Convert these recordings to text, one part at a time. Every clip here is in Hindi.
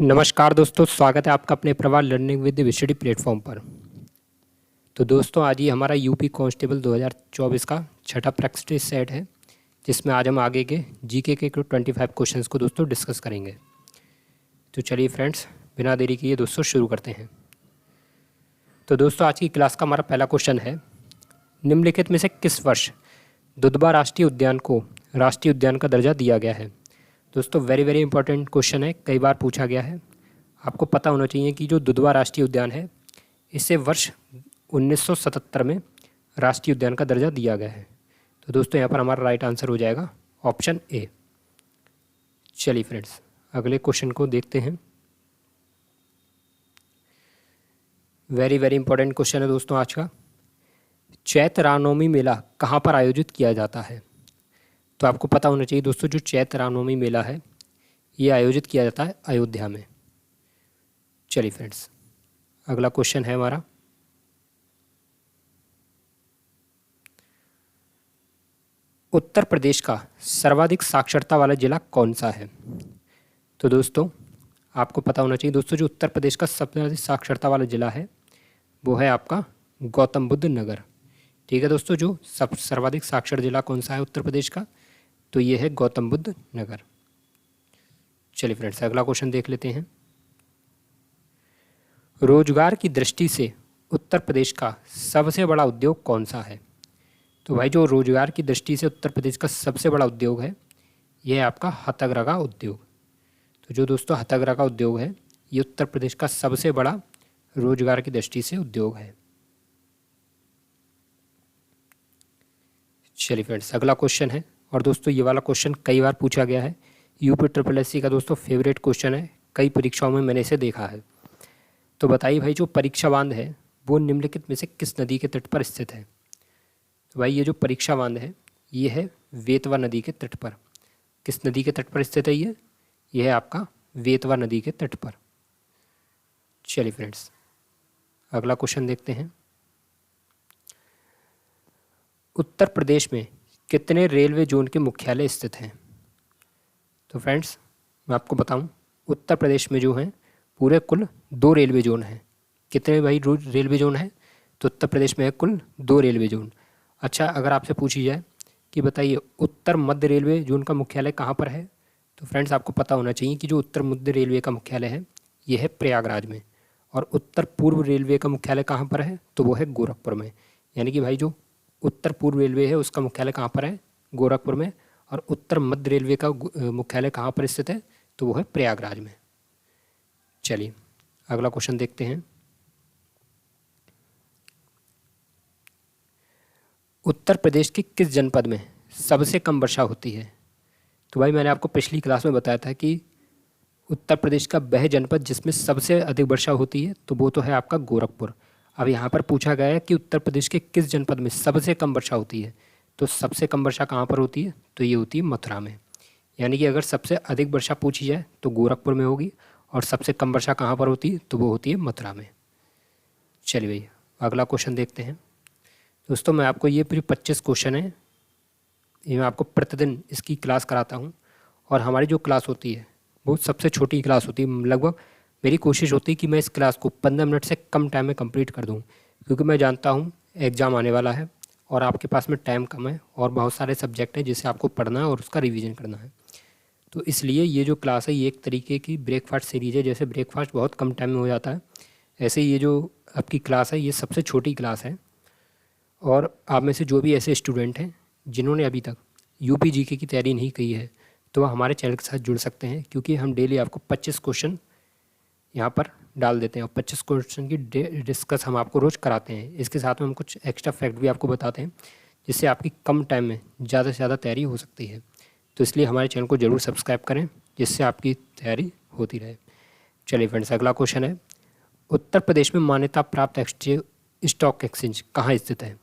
नमस्कार दोस्तों, स्वागत है आपका अपने प्रवाह लर्निंग विद विशडी प्लेटफॉर्म पर। तो दोस्तों आज ये हमारा यूपी कांस्टेबल 2024 का छठा प्रैक्टिस सेट है, जिसमें आज हम आगे के जीके के 25 क्वेश्चंस को दोस्तों डिस्कस करेंगे। तो चलिए फ्रेंड्स, बिना देरी किए दोस्तों शुरू करते हैं। तो दोस्तों आज की क्लास का हमारा पहला क्वेश्चन है, निम्नलिखित में से किस वर्ष दुधवा राष्ट्रीय उद्यान को राष्ट्रीय उद्यान का दर्जा दिया गया है। दोस्तों वेरी इंपॉर्टेंट क्वेश्चन है, कई बार पूछा गया है। आपको पता होना चाहिए कि जो दुधवा राष्ट्रीय उद्यान है, इसे वर्ष 1977 में राष्ट्रीय उद्यान का दर्जा दिया गया है। तो दोस्तों यहाँ पर हमारा राइट आंसर हो जाएगा ऑप्शन ए। चलिए फ्रेंड्स, अगले क्वेश्चन को देखते हैं। वेरी इंपॉर्टेंट क्वेश्चन है दोस्तों आज का। चैत्र रामनवमी मेला कहाँ पर आयोजित किया जाता है। तो आपको पता होना चाहिए दोस्तों, जो चैत्र रामनवमी मेला है ये आयोजित किया जाता है अयोध्या में। चलिए फ्रेंड्स, अगला क्वेश्चन है हमारा, उत्तर प्रदेश का सर्वाधिक साक्षरता वाला जिला कौन सा है। तो दोस्तों आपको पता होना चाहिए दोस्तों, जो उत्तर प्रदेश का सबसे अधिक साक्षरता वाला जिला है वो है आपका गौतम बुद्ध नगर। ठीक है दोस्तों, जो सर्वाधिक साक्षर जिला कौन सा है उत्तर प्रदेश का, तो ये है गौतम बुद्ध नगर। चलिए फ्रेंड्स, अगला क्वेश्चन देख लेते हैं। रोजगार की दृष्टि से उत्तर प्रदेश का सबसे बड़ा उद्योग कौन सा है। तो भाई जो रोजगार की दृष्टि से उत्तर प्रदेश का सबसे बड़ा उद्योग है, यह है आपका हथकरघा उद्योग। तो जो दोस्तों हथकरघा उद्योग है, ये उत्तर प्रदेश का सबसे बड़ा रोजगार की दृष्टि से उद्योग है। चलिए फ्रेंड्स, अगला क्वेश्चन है, और दोस्तों ये वाला क्वेश्चन कई बार पूछा गया है। यूपी SSSC का दोस्तों फेवरेट क्वेश्चन है, कई परीक्षाओं में मैंने इसे देखा है। तो बताइए भाई, जो परीक्षा बांध है वो निम्नलिखित में से किस नदी के तट पर स्थित है। तो भाई ये जो परीक्षा बांध है ये है वेतवा नदी के तट पर। किस नदी के तट पर स्थित है ये है आपका वेतवा नदी के तट पर। चलिए फ्रेंड्स, अगला क्वेश्चन देखते हैं। उत्तर प्रदेश में कितने रेलवे जोन के मुख्यालय स्थित हैं। तो फ्रेंड्स मैं आपको बताऊं, उत्तर प्रदेश में जो हैं पूरे कुल 2 रेलवे जोन हैं। कितने भाई रेलवे जोन हैं, तो उत्तर प्रदेश में है कुल 2 रेलवे जोन। अच्छा, अगर आपसे पूछी जाए कि बताइए उत्तर मध्य रेलवे जोन का मुख्यालय कहाँ पर है, तो फ्रेंड्स आपको पता होना चाहिए कि जो उत्तर मध्य रेलवे का मुख्यालय है ये है प्रयागराज में, और उत्तर पूर्व रेलवे का मुख्यालय कहाँ पर है, तो वो है गोरखपुर में। यानी कि भाई जो उत्तर पूर्व रेलवे है उसका मुख्यालय कहाँ पर है, गोरखपुर में, और उत्तर मध्य रेलवे का मुख्यालय कहाँ पर स्थित है, तो वो है प्रयागराज में। चलिए अगला क्वेश्चन देखते हैं। उत्तर प्रदेश के किस जनपद में सबसे कम वर्षा होती है। तो भाई मैंने आपको पिछली क्लास में बताया था कि उत्तर प्रदेश का वह जनपद जिसमें सबसे अधिक वर्षा होती है, तो वो तो है आपका गोरखपुर। अब यहाँ पर पूछा गया है कि उत्तर प्रदेश के किस जनपद में सबसे कम वर्षा होती है, तो सबसे कम वर्षा कहाँ पर होती है, तो ये होती है मथुरा में। यानी कि अगर सबसे अधिक वर्षा पूछी जाए तो गोरखपुर में होगी, और सबसे कम वर्षा कहाँ पर होती है, तो वो होती है मथुरा में। चलिए भैया अगला क्वेश्चन देखते हैं। दोस्तों मैं आपको ये पूरी 25 क्वेश्चन है, ये मैं आपको प्रतिदिन इसकी क्लास कराता हूँ, और हमारी जो क्लास होती है वो सबसे छोटी क्लास होती है। लगभग मेरी कोशिश होती है कि मैं इस क्लास को 15 मिनट से कम टाइम में कंप्लीट कर दूँ, क्योंकि मैं जानता हूँ एग्ज़ाम आने वाला है और आपके पास में टाइम कम है, और बहुत सारे सब्जेक्ट हैं जिसे आपको पढ़ना है और उसका रिवीजन करना है। तो इसलिए ये जो क्लास है ये एक तरीके की ब्रेकफास्ट सीरीज़ है। जैसे ब्रेकफास्ट बहुत कम टाइम में हो जाता है, ऐसे ही ये जो आपकी क्लास है ये सबसे छोटी क्लास है। और आप में से जो भी ऐसे स्टूडेंट हैं जिन्होंने अभी तक यूपी जीके की तैयारी नहीं की है, तो वह हमारे चैनल के साथ जुड़ सकते हैं, क्योंकि हम डेली आपको 25 क्वेश्चन यहाँ पर डाल देते हैं, और 25 क्वेश्चन की डिस्कस हम आपको रोज़ कराते हैं। इसके साथ में हम कुछ एक्स्ट्रा फैक्ट भी आपको बताते हैं, जिससे आपकी कम टाइम में ज़्यादा से ज़्यादा तैयारी हो सकती है। तो इसलिए हमारे चैनल को ज़रूर सब्सक्राइब करें, जिससे आपकी तैयारी होती रहे। चलिए फ्रेंड्स, अगला क्वेश्चन है, उत्तर प्रदेश में मान्यता प्राप्त स्टॉक एक्सचेंज कहाँ स्थित है।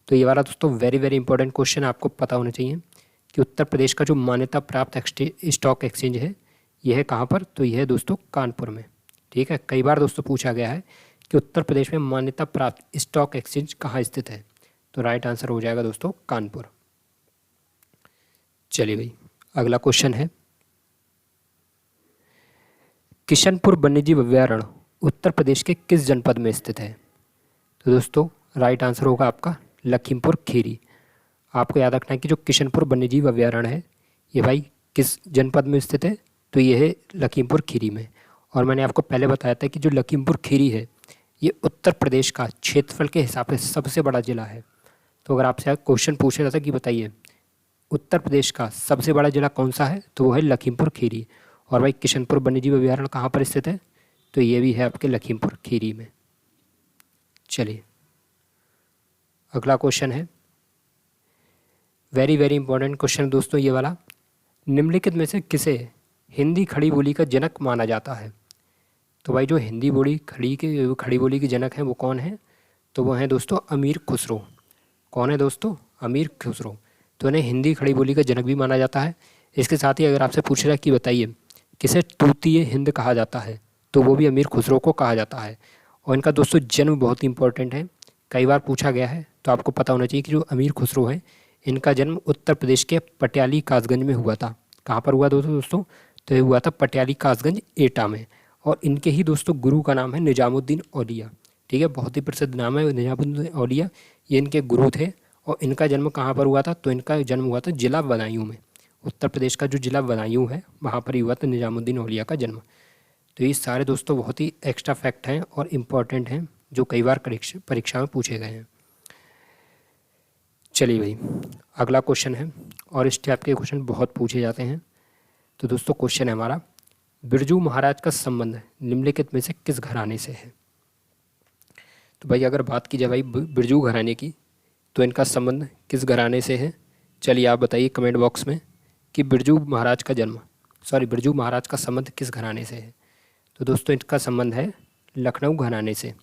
तो ये वाला दोस्तों वेरी इंपॉर्टेंट क्वेश्चन आपको पता होना चाहिए कि उत्तर प्रदेश का जो मान्यता प्राप्त स्टॉक एक्सचेंज है यह है कहाँ पर, तो यह है दोस्तों कानपुर में। ठीक है, कई बार दोस्तों पूछा गया है कि उत्तर प्रदेश में मान्यता प्राप्त स्टॉक एक्सचेंज कहाँ स्थित है, तो राइट आंसर हो जाएगा दोस्तों कानपुर। चलिए भाई अगला क्वेश्चन है, किशनपुर वन्यजीव अभयारण्य उत्तर प्रदेश के किस जनपद में स्थित है? तो दोस्तों राइट आंसर होगा आपका लखीमपुर खीरी। आपको याद रखना है कि जो किशनपुर वन्यजीव अभयारण्य है ये भाई किस जनपद में स्थित है? तो ये है लखीमपुर खीरी में। और मैंने आपको पहले बताया था कि जो लखीमपुर खीरी है ये उत्तर प्रदेश का क्षेत्रफल के हिसाब से सबसे बड़ा ज़िला है। तो अगर आपसे क्वेश्चन पूछा जाता कि बताइए उत्तर प्रदेश का सबसे बड़ा ज़िला कौन सा है, तो वो है लखीमपुर खीरी। और भाई किशनपुर वन्यजीव अभयारण्य कहाँ पर स्थित है? तो ये भी है आपके लखीमपुर खीरी में। चलिए अगला क्वेश्चन है, वेरी वेरी इंपॉर्टेंट क्वेश्चन दोस्तों ये वाला। निम्नलिखित में से किसे हिंदी खड़ी बोली का जनक माना जाता है? तो भाई जो हिंदी बोली खड़ी बोली के जनक हैं वो कौन है? तो वो हैं दोस्तों अमीर खुसरो। कौन है दोस्तों? अमीर खुसरो। तो इन्हें हिंदी खड़ी बोली का जनक भी माना जाता है। इसके साथ ही अगर आपसे पूछ रहा है कि बताइए किसे तूतीय हिंद कहा जाता है, तो वो भी अमीर खुसरो को कहा जाता है। और इनका दोस्तों जन्म बहुत ही इंपॉर्टेंट है, कई बार पूछा गया है, तो आपको पता होना चाहिए कि जो अमीर खुसरो है इनका जन्म उत्तर प्रदेश के पटियाली कासगंज में हुआ था। कहाँ पर हुआ दोस्तों? तो ये हुआ था पटियाली कासगंज एटा में। और इनके ही दोस्तों गुरु का नाम है निजामुद्दीन औलिया। ठीक है, बहुत ही प्रसिद्ध नाम है निजामुद्दीन औलिया, ये इनके गुरु थे। और इनका जन्म कहाँ पर हुआ था? तो इनका जन्म हुआ था जिला बदायूं में। उत्तर प्रदेश का जो जिला बदायूं है वहाँ पर ही हुआ था निजामुद्दीन औलिया का जन्म। तो ये सारे दोस्तों बहुत ही एक्स्ट्रा फैक्ट हैं और इम्पॉर्टेंट हैं जो कई बार परीक्षा में पूछे गए हैं। चलिए भाई अगला क्वेश्चन है, और इस टाइप के क्वेश्चन बहुत पूछे जाते हैं। तो दोस्तों क्वेश्चन है हमारा, बिरजू महाराज का संबंध निम्नलिखित में से किस घराने से है? तो भाई अगर बात की जाए भाई बिरजू घराने की, तो इनका संबंध किस घराने से है? चलिए आप बताइए कमेंट बॉक्स में कि बिरजू महाराज का संबंध किस घराने से है? तो दोस्तों इनका संबंध है लखनऊ घराने से।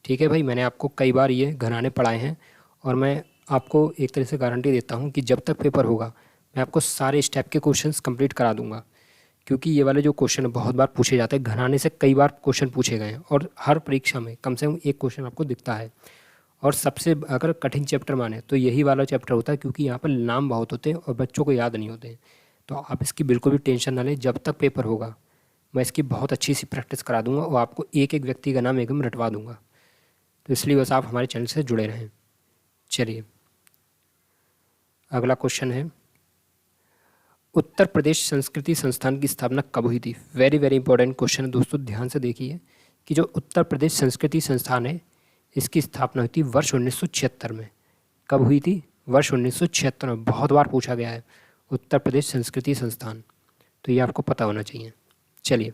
ठीक है भाई, मैंने आपको कई बार ये घराने पढ़ाए हैं और मैं आपको एक तरह से गारंटी देता हूँ कि जब तक पेपर होगा मैं आपको सारे स्टेप के क्वेश्चंस कंप्लीट करा दूंगा, क्योंकि ये वाले जो क्वेश्चन बहुत बार पूछे जाते हैं, घराने से कई बार क्वेश्चन पूछे गए हैं और हर परीक्षा में कम से कम एक क्वेश्चन आपको दिखता है। और सबसे अगर कठिन चैप्टर माने तो यही वाला चैप्टर होता है, क्योंकि यहाँ पर नाम बहुत होते हैं और बच्चों को याद नहीं होते। तो आप इसकी बिल्कुल भी टेंशन ना लें, जब तक पेपर होगा मैं इसकी बहुत अच्छी सी प्रैक्टिस करा दूंगा और आपको एक एक व्यक्ति का नाम एकदम रटवा दूंगा। तो इसलिए बस आप हमारे चैनल से जुड़े रहें। चलिए अगला क्वेश्चन है, उत्तर प्रदेश संस्कृति संस्थान की स्थापना कब हुई थी? वेरी वेरी इंपॉर्टेंट क्वेश्चन है दोस्तों, ध्यान से देखिए कि जो उत्तर प्रदेश संस्कृति संस्थान है इसकी स्थापना हुई थी वर्ष 1976 में। कब हुई थी? वर्ष 1976 में। बहुत बार पूछा गया है उत्तर प्रदेश संस्कृति संस्थान, तो ये आपको पता होना चाहिए। चलिए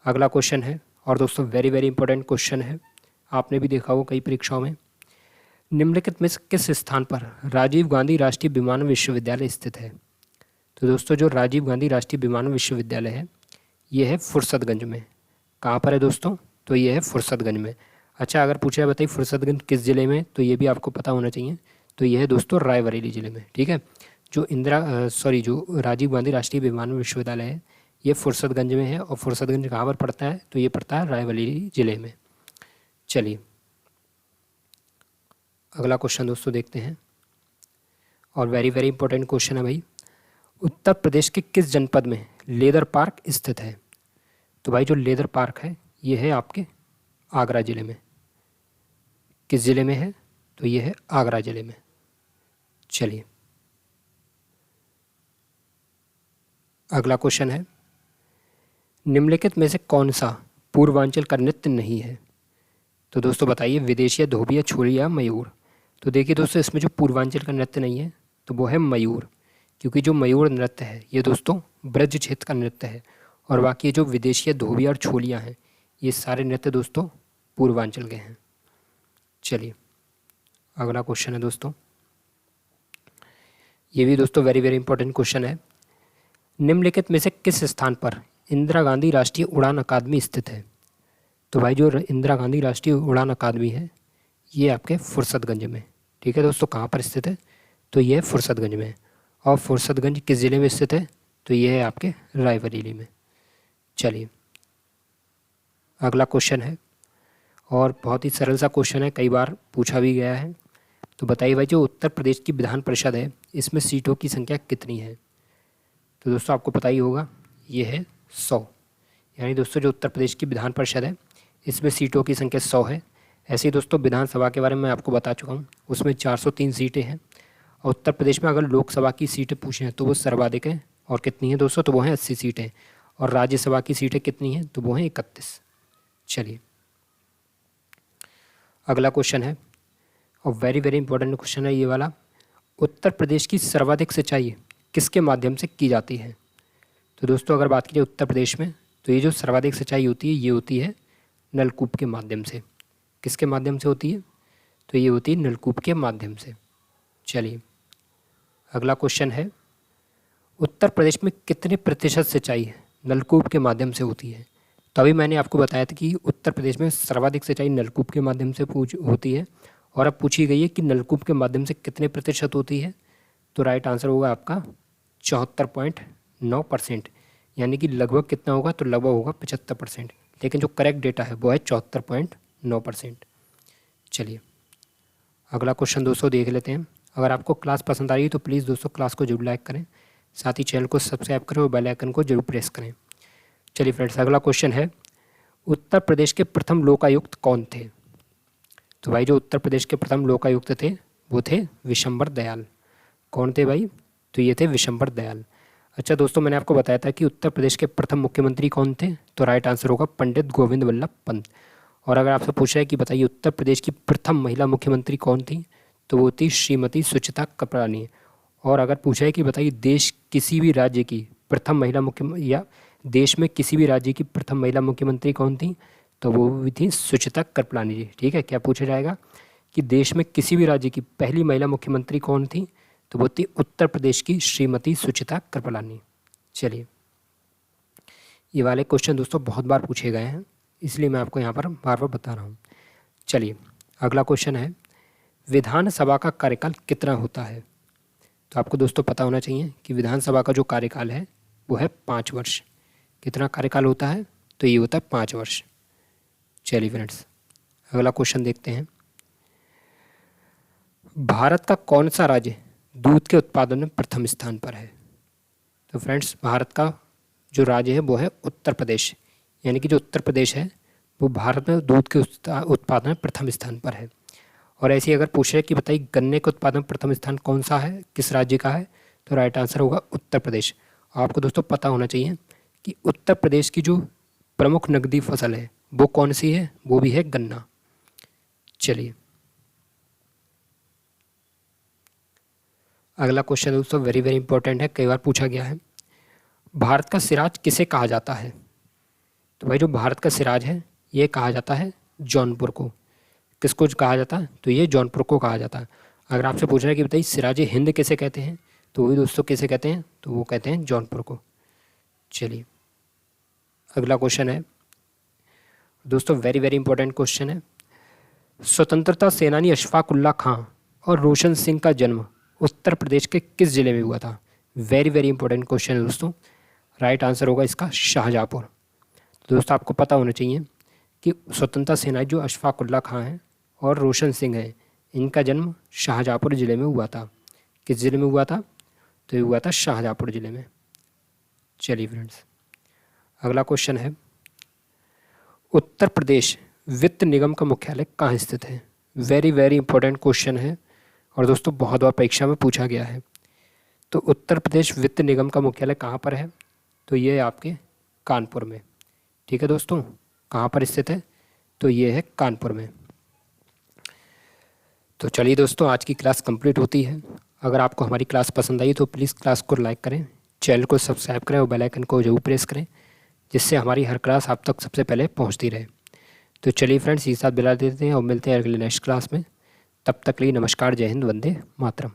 अगला क्वेश्चन है, और दोस्तों वेरी वेरी इंपॉर्टेंट क्वेश्चन है, आपने भी देखा हो कई परीक्षाओं में। निम्नलिखित में से किस स्थान पर राजीव गांधी राष्ट्रीय विमानन विश्वविद्यालय स्थित है? तो दोस्तों जो राजीव गांधी राष्ट्रीय विमानन विश्वविद्यालय है ये है फुर्सतगंज में। कहाँ पर है दोस्तों? तो ये है फुर्सतगंज में। अच्छा अगर पूछा बताइए फुर्सतगंज किस ज़िले में, तो ये भी आपको पता होना चाहिए। तो ये है दोस्तों रायबरेली ज़िले में। ठीक है, जो राजीव गांधी राष्ट्रीय विमानन विश्वविद्यालय है ये फुर्सतगंज में है। और फुर्सतगंज कहाँ पर पड़ता है? तो ये पड़ता है रायबरेली ज़िले में। चलिए अगला क्वेश्चन दोस्तों देखते हैं, और वेरी वेरी इंपॉर्टेंट क्वेश्चन है भाई, उत्तर प्रदेश के किस जनपद में लेदर पार्क स्थित है? तो भाई जो लेदर पार्क है ये है आपके आगरा ज़िले में। किस ज़िले में है? तो ये है आगरा ज़िले में। चलिए अगला क्वेश्चन है, निम्नलिखित में से कौन सा पूर्वांचल का नृत्य नहीं है? तो दोस्तों बताइए विदेशिया, धोबिया, छोलिया, मयूर। तो देखिए दोस्तों इसमें जो पूर्वांचल का नृत्य नहीं है तो वो है मयूर, क्योंकि जो मयूर नृत्य है ये दोस्तों ब्रज क्षेत्र का नृत्य है। और बाकी जो विदेशिया, धोबिया और छोलियाँ हैं ये सारे नृत्य दोस्तों पूर्वांचल के हैं। चलिए अगला क्वेश्चन है दोस्तों, ये भी दोस्तों वेरी वेरी इंपॉर्टेंट क्वेश्चन है, निम्नलिखित में से किस स्थान पर इंदिरा गांधी राष्ट्रीय उड़ान अकादमी स्थित है? तो भाई जो इंदिरा गांधी राष्ट्रीय उड़ान अकादमी है ये आपके फुर्सतगंज में। ठीक है दोस्तों, कहाँ पर स्थित है? तो ये है फुर्सतगंज में। और फुर्सतगंज किस ज़िले में स्थित है? तो ये है आपके रायबरेली में। चलिए अगला क्वेश्चन है, और बहुत ही सरल सा क्वेश्चन है, कई बार पूछा भी गया है। तो बताइए भाई जो उत्तर प्रदेश की विधान परिषद है इसमें सीटों की संख्या कितनी है? तो दोस्तों आपको पता ही होगा ये है 100, यानी दोस्तों जो उत्तर प्रदेश की विधान परिषद है इसमें सीटों की संख्या 100 है। ऐसे ही दोस्तों विधानसभा के बारे में मैं आपको बता चुका हूँ, उसमें 403 सीटें हैं। और उत्तर प्रदेश में अगर लोकसभा की सीटें पूछें तो वो सर्वाधिक हैं, और कितनी हैं दोस्तों, तो वो हैं 80 सीटें। और राज्यसभा की सीटें कितनी हैं, तो वो हैं 31। चलिए अगला क्वेश्चन है, और वेरी वेरी इंपॉर्टेंट क्वेश्चन है ये वाला। उत्तर प्रदेश की सर्वाधिक सिंचाई किसके माध्यम से की जाती है? तो दोस्तों अगर बात कीजिए उत्तर प्रदेश में, तो ये जो सर्वाधिक सिंचाई होती है ये होती है नलकूप के माध्यम से। किसके माध्यम से होती है? तो ये होती है नलकूप के माध्यम से। चलिए अगला क्वेश्चन है, उत्तर प्रदेश में कितने प्रतिशत सिंचाई नलकूप के माध्यम से होती है? तो अभी मैंने आपको बताया था कि उत्तर प्रदेश में सर्वाधिक सिंचाई नलकूप के माध्यम से होती है, और अब पूछी गई है कि नलकूप के माध्यम से कितने प्रतिशत होती है। तो राइट आंसर होगा आपका 74.9%, यानी कि लगभग कितना होगा, तो लगभग होगा 75%, लेकिन जो करेक्ट डेटा है वो है 74.9%। चलिए अगला क्वेश्चन दोस्तों देख लेते हैं। अगर आपको क्लास पसंद आ रही है तो प्लीज़ दोस्तों क्लास को जरूर लाइक करें, साथ ही चैनल को सब्सक्राइब करें और बेल आइकन को जरूर प्रेस करें। चलिए फ्रेंड्स अगला क्वेश्चन है, उत्तर प्रदेश के प्रथम लोकायुक्त कौन थे? तो भाई जो उत्तर प्रदेश के प्रथम लोकायुक्त थे वो थे विशंबर दयाल। कौन थे भाई? तो ये थे विशंबर दयाल। अच्छा दोस्तों मैंने आपको बताया था कि उत्तर प्रदेश के प्रथम मुख्यमंत्री कौन थे, तो राइट आंसर होगा पंडित गोविंद वल्लभ पंत। और अगर आपसे पूछा है कि बताइए उत्तर प्रदेश की प्रथम महिला मुख्यमंत्री कौन थी, तो वो थी श्रीमती सुचिता कृपलानी। और अगर पूछा है कि बताइए देश किसी भी राज्य की प्रथम महिला मुख्यमंत्री, या देश में किसी भी राज्य की प्रथम महिला मुख्यमंत्री कौन थी, तो वो भी थी सुचिता कृपलानी जी। ठीक है, क्या पूछा जाएगा कि देश में किसी भी राज्य की पहली महिला मुख्यमंत्री कौन थी, तो वो थी उत्तर प्रदेश की श्रीमती सुचिता कृपलानी। चलिए ये वाले क्वेश्चन दोस्तों बहुत बार पूछे गए हैं, इसलिए मैं आपको यहाँ पर बार बार बता रहा हूँ। चलिए अगला क्वेश्चन है, विधानसभा का कार्यकाल कितना होता है? तो आपको दोस्तों पता होना चाहिए कि विधानसभा का जो कार्यकाल है वो है 5 वर्ष। कितना कार्यकाल होता है? तो ये होता है 5 वर्ष। चलिए फ्रेंड्स अगला क्वेश्चन देखते हैं, भारत का कौन सा राज्य दूध के उत्पादन में प्रथम स्थान पर है? तो फ्रेंड्स भारत का जो राज्य है वो है उत्तर प्रदेश, यानी कि जो उत्तर प्रदेश है वो भारत में दूध के उत्पादन में प्रथम स्थान पर है। और ऐसे ही अगर पूछ रहे कि बताइए गन्ने के उत्पादन में प्रथम स्थान कौन सा है, किस राज्य का है, तो राइट आंसर होगा उत्तर प्रदेश। आपको दोस्तों पता होना चाहिए कि उत्तर प्रदेश की जो प्रमुख नकदी फसल है वो कौन सी है, वो भी है गन्ना। चलिए अगला क्वेश्चन दोस्तों वेरी वेरी इंपॉर्टेंट है, कई बार पूछा गया है, भारत का सिराज किसे कहा जाता है? तो भाई जो भारत का सिराज है ये कहा जाता है जौनपुर को। किसको कहा जाता है? तो ये जौनपुर को कहा जाता है। अगर आपसे पूछ रहा है कि बताइए सिराज हिंद किसे कहते हैं, तो वही दोस्तों किसे कहते हैं, तो वो कहते हैं जौनपुर को। चलिए अगला क्वेश्चन है दोस्तों वेरी वेरी इंपॉर्टेंट क्वेश्चन है, स्वतंत्रता सेनानी अशफाक उल्लाह खां और रोशन सिंह का जन्म उत्तर प्रदेश के किस जिले में हुआ था? वेरी वेरी इंपॉर्टेंट क्वेश्चन है दोस्तों। राइट आंसर होगा इसका शाहजहाँपुर। तो दोस्तों आपको पता होना चाहिए कि स्वतंत्रता सेनानी जो अशफाक उल्लाह खां हैं और रोशन सिंह हैं, इनका जन्म शाहजहाँपुर ज़िले में हुआ था। किस ज़िले में हुआ था? तो ये हुआ था शाहजहाँपुर ज़िले में। चलिए फ्रेंड्स अगला क्वेश्चन है, उत्तर प्रदेश वित्त निगम का मुख्यालय कहाँ स्थित है? वेरी वेरी इंपॉर्टेंट क्वेश्चन है, और दोस्तों बहुत बार परीक्षा में पूछा गया है। तो उत्तर प्रदेश वित्त निगम का मुख्यालय कहाँ पर है? तो ये है आपके कानपुर में। ठीक है दोस्तों, कहाँ पर स्थित है? तो ये है कानपुर में। तो चलिए दोस्तों आज की क्लास कंप्लीट होती है। अगर आपको हमारी क्लास पसंद आई तो प्लीज़ क्लास को लाइक करें, चैनल को सब्सक्राइब करें और बेल आइकन को जरूर प्रेस करें, जिससे हमारी हर क्लास आप तक सबसे पहले पहुंचती रहे। तो चलिए फ्रेंड्स इसी साथ विदा देते हैं और मिलते हैं अगले नेक्स्ट क्लास में। तब तक के लिए नमस्कार, जय हिंद, वंदे मातरम।